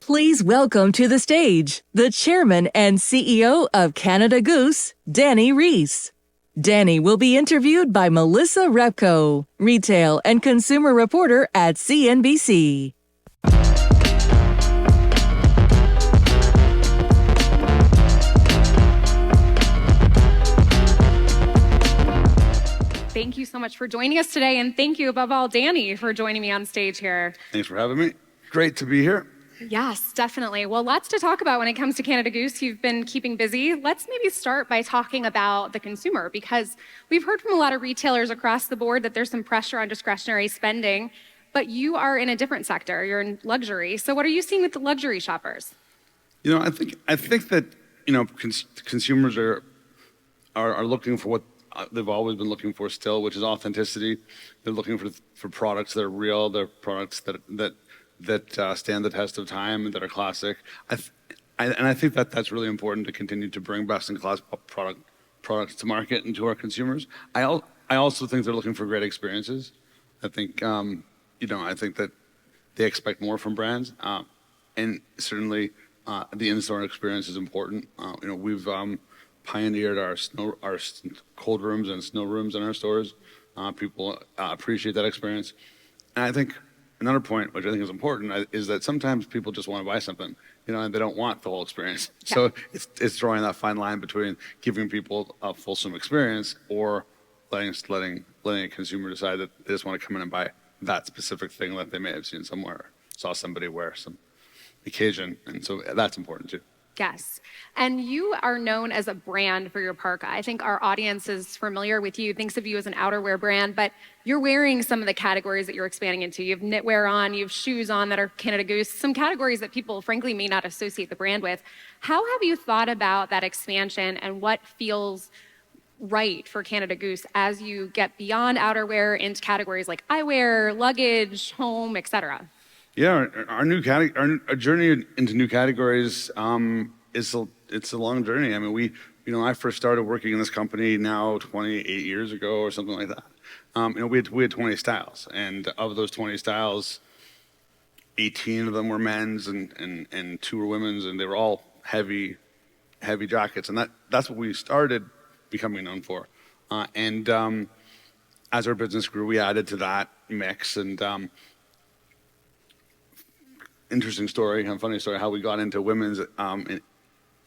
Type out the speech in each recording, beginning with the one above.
Please welcome to the stage the Chairman and CEO of Canada Goose, Dani Reiss. Dani will be interviewed by Melissa Repko, retail and consumer reporter at CNBC. Thank you so much for joining us today, and thank you above all, Dani, for joining me on stage here. Thanks for having me. Great to be here. Yes, definitely. Well, lots to talk about when it comes to Canada Goose. You've been keeping busy. Let's maybe start by talking about the consumer, because we've heard from a lot of retailers across the board that there's some pressure on discretionary spending, but you are in a different sector. You're in luxury. So what are you seeing with the luxury shoppers? I think that consumers are looking for what they've always been looking for still, which is authenticity. They're looking for products that are real. They're products that stand the test of time and that are classic. I think that that's really important to continue to bring best-in-class products to market and to our consumers. I also think they're looking for great experiences. I think I think that they expect more from brands, and certainly the in-store experience is important. We've pioneered our cold rooms and snow rooms in our stores. People appreciate that experience, and I think another point, which I think is important, is that sometimes people just want to buy something, and they don't want the whole experience. Yeah. So it's drawing that fine line between giving people a fulsome experience or letting a consumer decide that they just want to come in and buy that specific thing that they may have seen somewhere, saw somebody wear some occasion, and so that's important too. Yes. And you are known as a brand for your parka. I think our audience is familiar with you, thinks of you as an outerwear brand, but you're wearing some of the categories that you're expanding into. You have knitwear on, you have shoes on that are Canada Goose, some categories that people frankly may not associate the brand with. How have you thought about that expansion and what feels right for Canada Goose as you get beyond outerwear into categories like eyewear, luggage, home, etc.? Yeah, our journey into new categories it's a long journey. I mean, I first started working in this company now 28 years ago or something like that. We had 20 styles, and of those 20 styles, 18 of them were men's and 2 were women's, and they were all heavy jackets, and that's what we started becoming known for. As our business grew, we added to that mix, and interesting story, a funny story, how we got into women's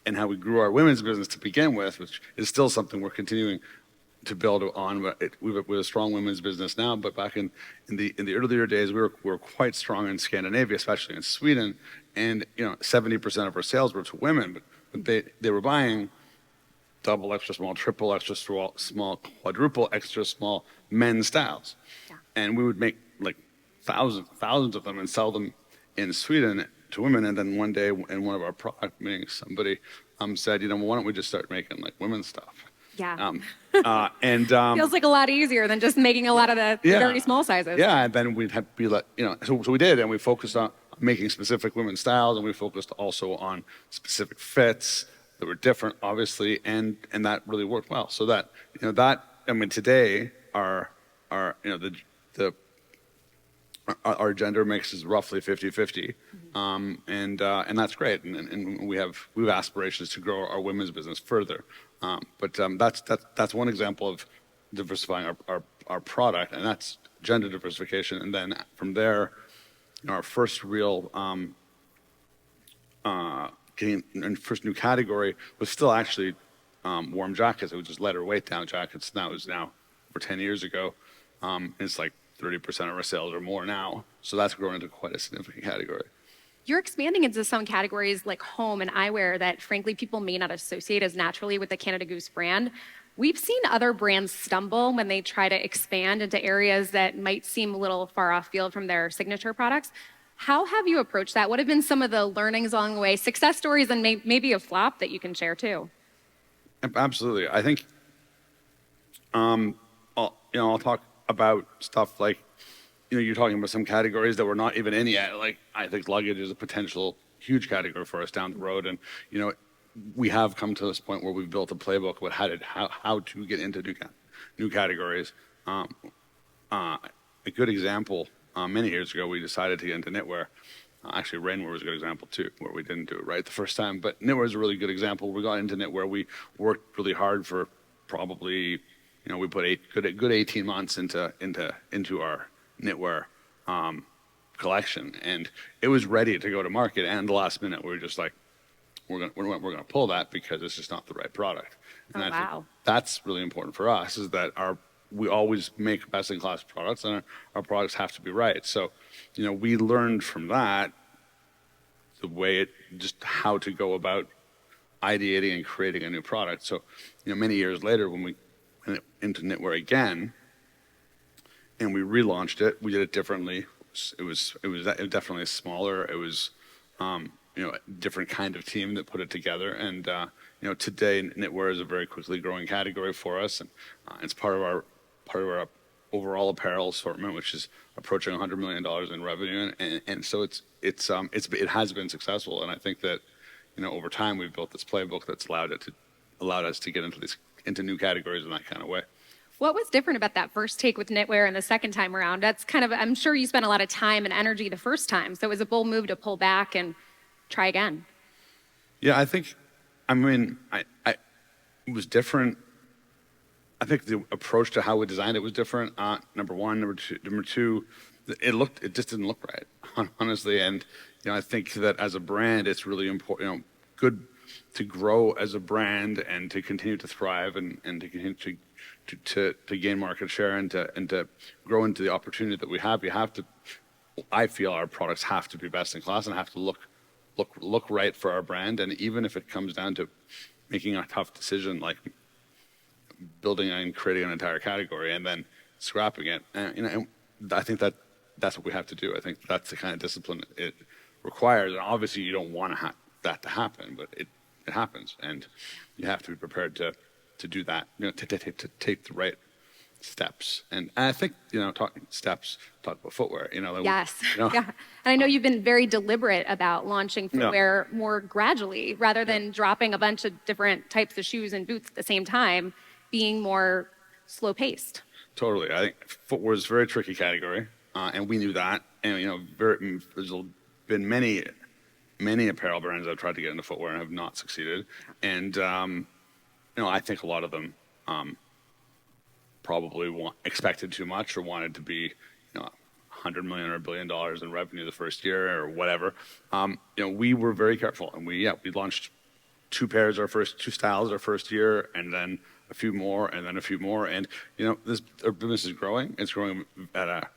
and how we grew our women's business to begin with, which is still something we're continuing to build on. We have a strong women's business now, but back in the earlier days, we were quite strong in Scandinavia, especially in Sweden, and 70% of our sales were to women, but they were buying double extra small, triple extra small, quadruple extra small men's styles, yeah. And we would make like thousands of them and sell them in Sweden to women, and then one day in one of our product meetings, somebody said, why don't we just start making like women's stuff? Yeah. Feels like a lot easier than just making a lot of the very small sizes. Yeah, and then we'd have to be like, so we did, and we focused on making specific women's styles, and we focused also on specific fits that were different, obviously, and that really worked well. So that today our gender mix is roughly 50-50, and that's great. And we have aspirations to grow our women's business further. But that's one example of diversifying our product, and that's gender diversification. And then from there, our first real first new category was still actually warm jackets. It was just lighter weight down jackets. That was now over 10 years ago. It's like 30% of our sales or more now. So that's grown into quite a significant category. You're expanding into some categories like home and eyewear that frankly people may not associate as naturally with the Canada Goose brand. We've seen other brands stumble when they try to expand into areas that might seem a little far off field from their signature products. How have you approached that? What have been some of the learnings along the way, success stories, and maybe a flop that you can share too? Absolutely. I think I'll talk about stuff like, you're talking about some categories that we're not even in yet. Like, I think luggage is a potential huge category for us down the road. And, we have come to this point where we've built a playbook about how to get into new categories. A good example, many years ago, we decided to get into knitwear. Actually, rainwear was a good example too, where we didn't do it right the first time. But knitwear is a really good example. We got into knitwear. We worked really hard for probably, we put good 18 months into our knitwear collection, and it was ready to go to market. And the last minute, we were just like, we're gonna pull that because it's just not the right product. And Oh, I think wow. that's really important for us, is that we always make best in class products, and our products have to be right. So, we learned from that just how to go about ideating and creating a new product. So, many years later, when we went into knitwear again and we relaunched it, we did it differently. It was definitely smaller. It was, a different kind of team that put it together. And, today knitwear is a very quickly growing category for us. And it's part of our overall apparel assortment, which is approaching $100 million in revenue. And so it has been successful. And I think that, over time we've built this playbook that's allowed us to get into new categories in that kind of way. What was different about that first take with knitwear and the second time around? That's kind of, I'm sure you spent a lot of time and energy the first time. So it was a bold move to pull back and try again. Yeah, it was different. I think the approach to how we designed it was different. Number one. Number two, it just didn't look right, honestly. And, I think that as a brand, it's really important, good to grow as a brand and to continue to thrive and to continue to gain market share and to grow into the opportunity that we have. I feel our products have to be best in class and have to look right for our brand. And even if it comes down to making a tough decision like building and creating an entire category and then scrapping it, and I think that's what we have to do. I think that's the kind of discipline it requires. And obviously you don't want that to happen, but it happens, and you have to be prepared to do that, to take the right steps. And I think, talk about footwear, Yes. Yeah. And I know you've been very deliberate about launching footwear more gradually rather than dropping a bunch of different types of shoes and boots at the same time, being more slow paced. Totally. I think footwear is a very tricky category, and we knew that. And, there's been many apparel brands that have tried to get into footwear and have not succeeded. And, I think a lot of them probably expected too much or wanted to be, $100 million or $1 billion in revenue the first year or whatever. We were very careful, and we launched two styles our first year, and then a few more, and then a few more. And our business is growing. It's growing at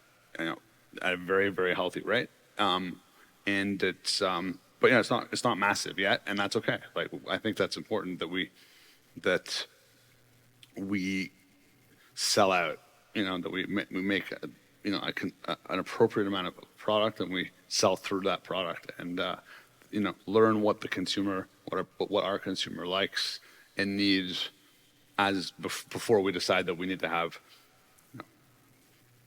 a very, very healthy rate. And it's but it's not massive yet, and that's okay. Like, I think that's important that we sell out, that we make an appropriate amount of product, and we sell through that product, and learn what our consumer likes and needs before we decide that we need to have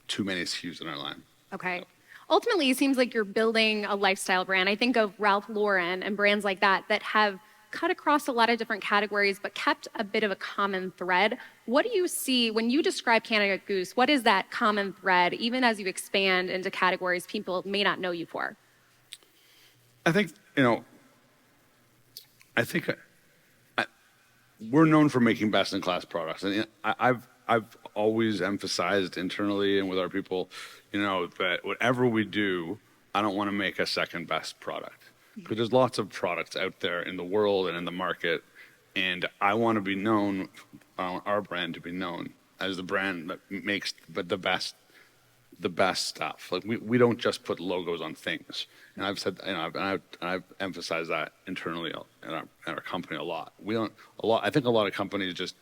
too many SKUs in our line. Okay. So. Ultimately, it seems like you're building a lifestyle brand. I think of Ralph Lauren and brands like that have cut across a lot of different categories, but kept a bit of a common thread. What do you see when you describe Canada Goose? What is that common thread, even as you expand into categories people may not know you for? I think, we're known for making best-in-class products. And I've always emphasized internally and with our people, that whatever we do, I don't want to make a second-best product. Because there's lots of products out there in the world and in the market, and I want to be known, I want our brand to be known as the brand that makes the best stuff. Like, we don't just put logos on things. And I've said, I've emphasized that internally in our company a lot. I think a lot of companies just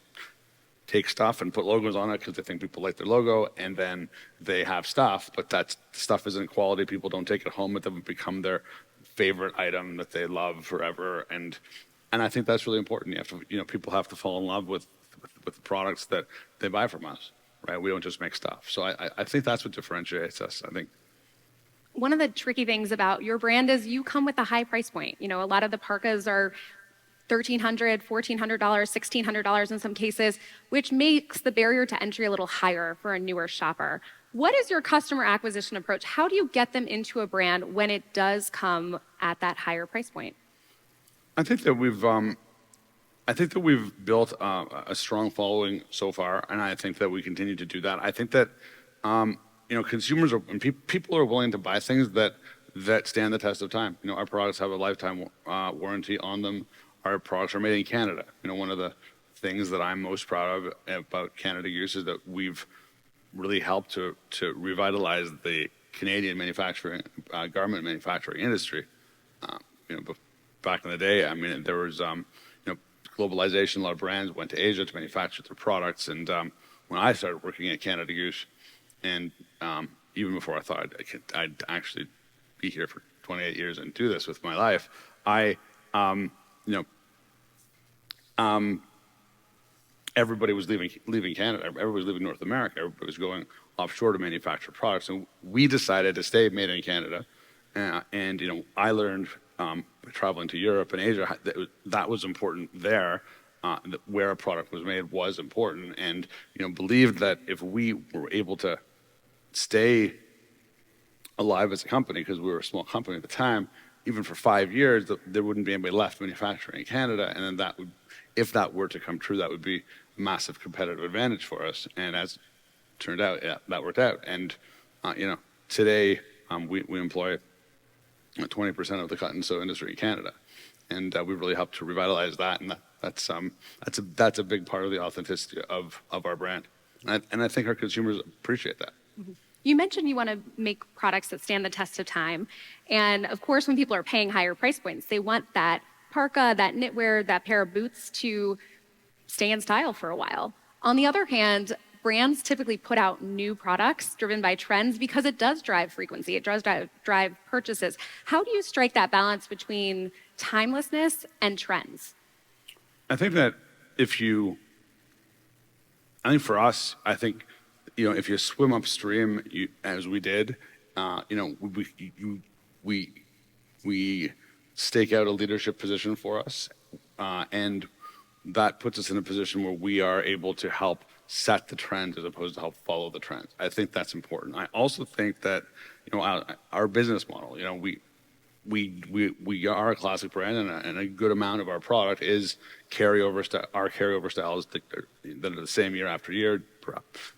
take stuff and put logos on it because they think people like their logo, and then they have stuff, but that stuff isn't quality. People don't take it home. It doesn't become their favorite item that they love forever. And I think that's really important. People have to fall in love with the products that they buy from us, right? We don't just make stuff. So I think that's what differentiates us, I think. One of the tricky things about your brand is you come with a high price point. A lot of the parkas are $1,300, $1,400, $1,600 in some cases, which makes the barrier to entry a little higher for a newer shopper. What is your customer acquisition approach? How do you get them into a brand when it does come at that higher price point? I think that we've built a strong following so far, and I think that we continue to do that. I think that consumers are and people are willing to buy things that stand the test of time. Our products have a lifetime warranty on them. Our products are made in Canada. One of the things that I'm most proud of about Canada Goose is that we've really helped to revitalize the Canadian manufacturing garment manufacturing industry. Back in the day, there was globalization. A lot of brands went to Asia to manufacture their products, and when I started working at Canada Goose, and even before I thought I'd actually be here for 28 years and do this with my life, everybody was leaving Canada. Everybody was leaving North America. Everybody was going offshore to manufacture products, and we decided to stay made in Canada. And I learned by traveling to Europe and Asia that was important there. That where a product was made was important, and believed that if we were able to stay alive as a company, because we were a small company at the time, even for 5 years, there wouldn't be anybody left manufacturing in Canada, and then that would, if that were to come true, that would be a massive competitive advantage for us. And as it turned out, that worked out. And today we employ 20% of the cut and sew industry in Canada, and we've really helped to revitalize that. And that's a big part of the authenticity of our brand, and I think our consumers appreciate that. Mm-hmm. You mentioned you want to make products that stand the test of time, and of course, when people are paying higher price points, they want that parka, that knitwear, that pair of boots to stay in style for a while. On the other hand, brands typically put out new products driven by trends because it does drive frequency, it does drive purchases. How do you strike that balance between timelessness and trends? I think that for us, if you swim upstream, as we did, we stake out a leadership position for us, and that puts us in a position where we are able to help set the trends as opposed to help follow the trends. I think that's important. I also think that our business model, we are a classic brand, and a good amount of our product is carryover styles that are the same year after year,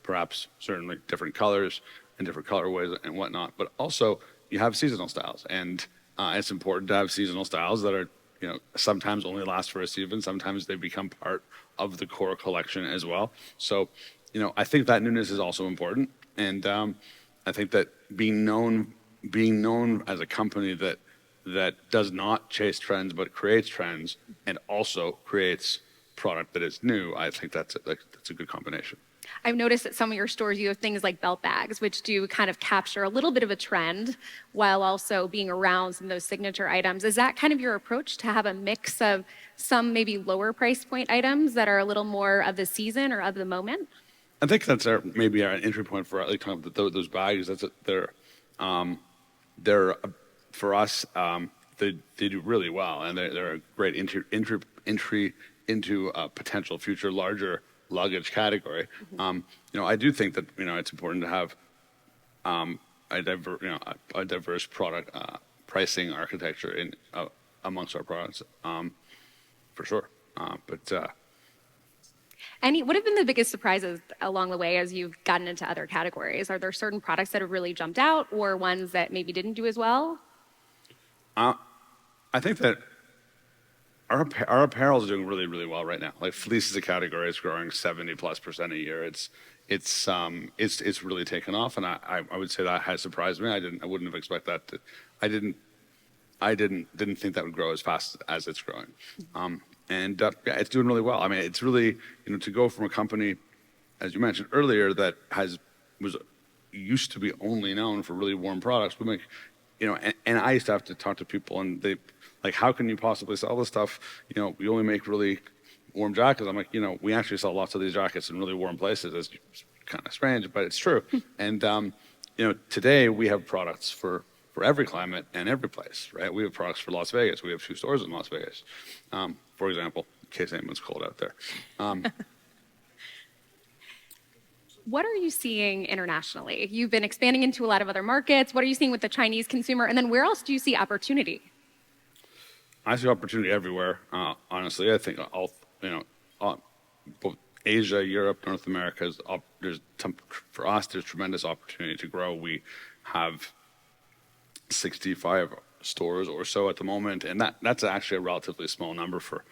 perhaps certainly different colors and different colorways and whatnot. But also you have seasonal styles, and it's important to have seasonal styles that are sometimes only last for a season. Sometimes they become part of the core collection as well. So I think that newness is also important, and I think that being known as a company that does not chase trends but creates trends and also creates product that is new, I think that's a good combination. I've noticed at some of your stores you have things like belt bags, which do kind of capture a little bit of a trend while also being around some of those signature items. Is that kind of your approach, to have a mix of some maybe lower price point items that are a little more of the season or of the moment? I think that's maybe our entry point for talking about those bags. They're for us. They do really well, and they're a great entry into a potential future larger luggage category. Mm-hmm. I do think that it's important to have a diverse product pricing architecture amongst our products, for sure. What have been the biggest surprises along the way as you've gotten into other categories? Are there certain products that have really jumped out, or ones that maybe didn't do as well? I think that our apparel is doing really, really well right now. Like fleece as a category is growing 70+% a year. It's really taken off, and I would say that has surprised me. I wouldn't have expected that. I didn't think that would grow as fast as it's growing. It's doing really well. I mean, it's really to go from a company, as you mentioned earlier, that was used to be only known for really warm products. We make, and I used to have to talk to people, and they like, how can you possibly sell this stuff? We only make really warm jackets. I'm like, we actually sell lots of these jackets in really warm places. It's kind of strange, but it's true. And today we have products for for every climate and every place, right? We have products for Las Vegas. We have 2 stores in Las Vegas, for example, in case anyone's cold out there. What are you seeing internationally? You've been expanding into a lot of other markets. What are you seeing with the Chinese consumer? And then where else do you see opportunity? I see opportunity everywhere. Honestly, I think both Asia, Europe, North America is for us. There's tremendous opportunity to grow. We have 65 stores or so at the moment, and that's actually a relatively small number for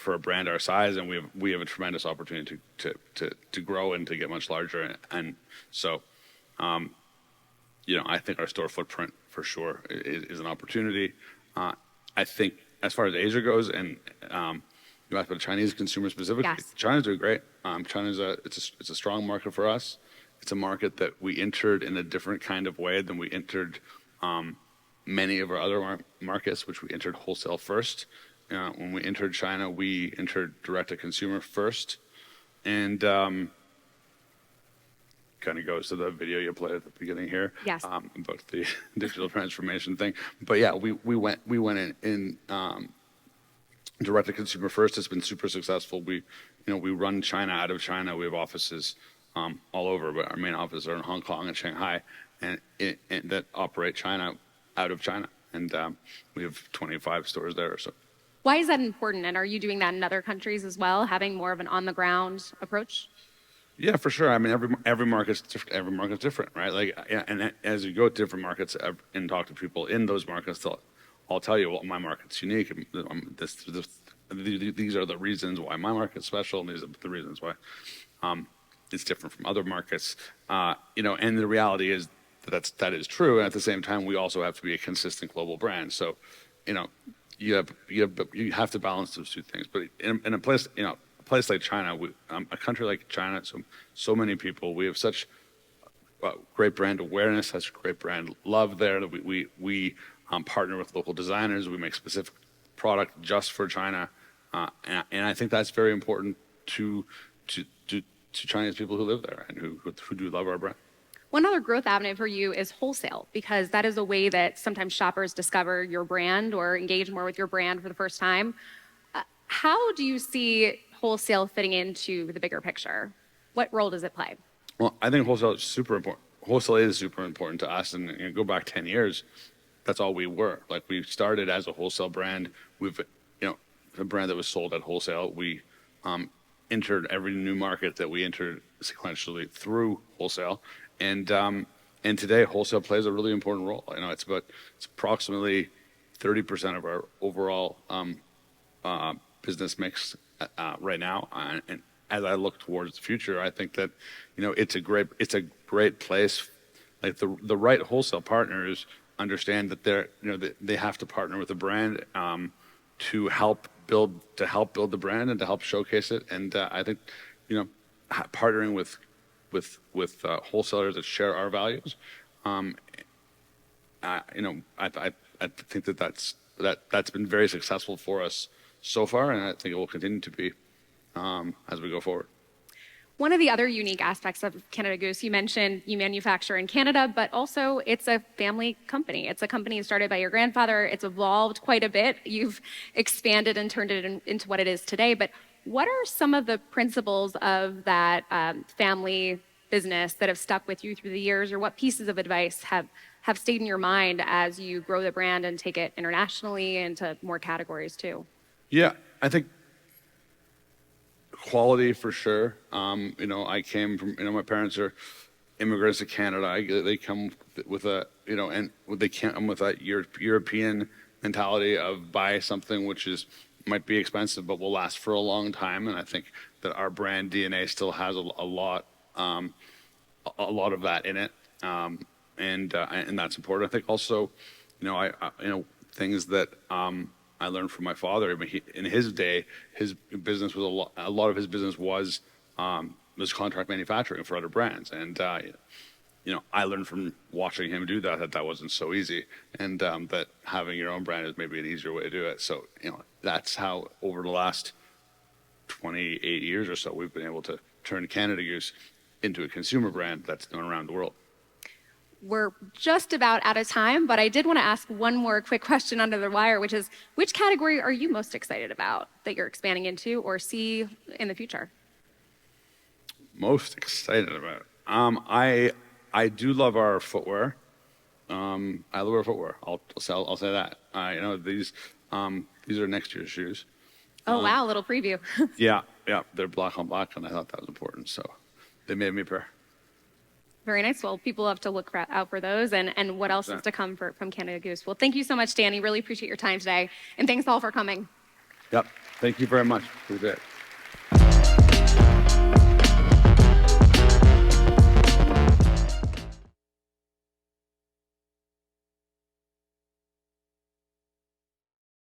a brand our size, and we have a tremendous opportunity to grow and to get much larger. And so, I think our store footprint for sure is an opportunity. I think as far as Asia goes, and you asked about the Chinese consumer specifically. Yes. China's doing great. China's it's a strong market for us. It's a market that we entered in a different kind of way than we entered many of our other markets, which we entered wholesale first. When we entered China, we entered direct-to-consumer first, and kind of goes to the video you played at the beginning here. Yes. About the digital transformation thing. But yeah, we went in direct-to-consumer first. It's been super successful. We run China out of China. We have offices all over, but our main offices are in Hong Kong and Shanghai, and that operate China out of China, and we have 25 stores there or so. Why is that important? And are you doing that in other countries as well, having more of an on-the-ground approach? Yeah, for sure. I mean, every market's different. Every market's different, right? Like, and as you go to different markets and talk to people in those markets, I'll tell you, well, my market's unique. These are the reasons why my market's special, and these are the reasons why it's different from other markets. And the reality is that is true. And at the same time, we also have to be a consistent global brand. So, you have to balance those two things. But in a place, a place like China, a country like China, so many people, we have such great brand awareness, such great brand love there that we partner with local designers. We make specific product just for China, and I think that's very important to Chinese people who live there and who do love our brand. One other growth avenue for you is wholesale, because that is a way that sometimes shoppers discover your brand or engage more with your brand for the first time. How do you see wholesale fitting into the bigger picture? What role does it play? Well, I think wholesale is super important. Wholesale is super important to us, and go back 10 years, that's all we were. Like, we started as a wholesale brand. We've, a brand that was sold at wholesale. We entered every new market that we entered sequentially through wholesale, and today wholesale plays a really important role. It's approximately 30% of our overall business mix right now, and as I look towards the future, I think that it's a great place. Like, the right wholesale partners understand that they have to partner with the brand to help build the brand and to help showcase it. And I think partnering with wholesalers that share our values, I think that's been very successful for us so far, and I think it will continue to be as we go forward. One of the other unique aspects of Canada Goose, you mentioned you manufacture in Canada, but also it's a family company. It's a company started by your grandfather. It's evolved quite a bit. You've expanded and turned it into what it is today. But what are some of the principles of that family business that have stuck with you through the years, or what pieces of advice have stayed in your mind as you grow the brand and take it internationally into more categories too? Yeah, I think quality for sure. I came from, my parents are immigrants to Canada. They come with and they come with that European mentality of buy something which might be expensive but will last for a long time. And I think that our brand DNA still has a lot of that in it, and that's important. I think also, things that I learned from my father. I mean, in his day, his business was a lot of his business was contract manufacturing for other brands, and I learned from watching him do that wasn't so easy, and that having your own brand is maybe an easier way to do it. So that's how over the last 28 years or so we've been able to turn Canada Goose into a consumer brand that's known around the world. We're just about out of time, but I did want to ask one more quick question under the wire, which is, which category are you most excited about that you're expanding into or see in the future? Most excited about? I do love our footwear. I love our footwear. I'll say that. These are next year's shoes. Oh, wow, a little preview. Yeah, they're black on black, and I thought that was important, so they made me a pair. Very nice. Well, people have to look out for those and what else is to come from Canada Goose. Well, thank you so much, Dani. Really appreciate your time today. And thanks all for coming. Yep. Thank you very much. Appreciate it.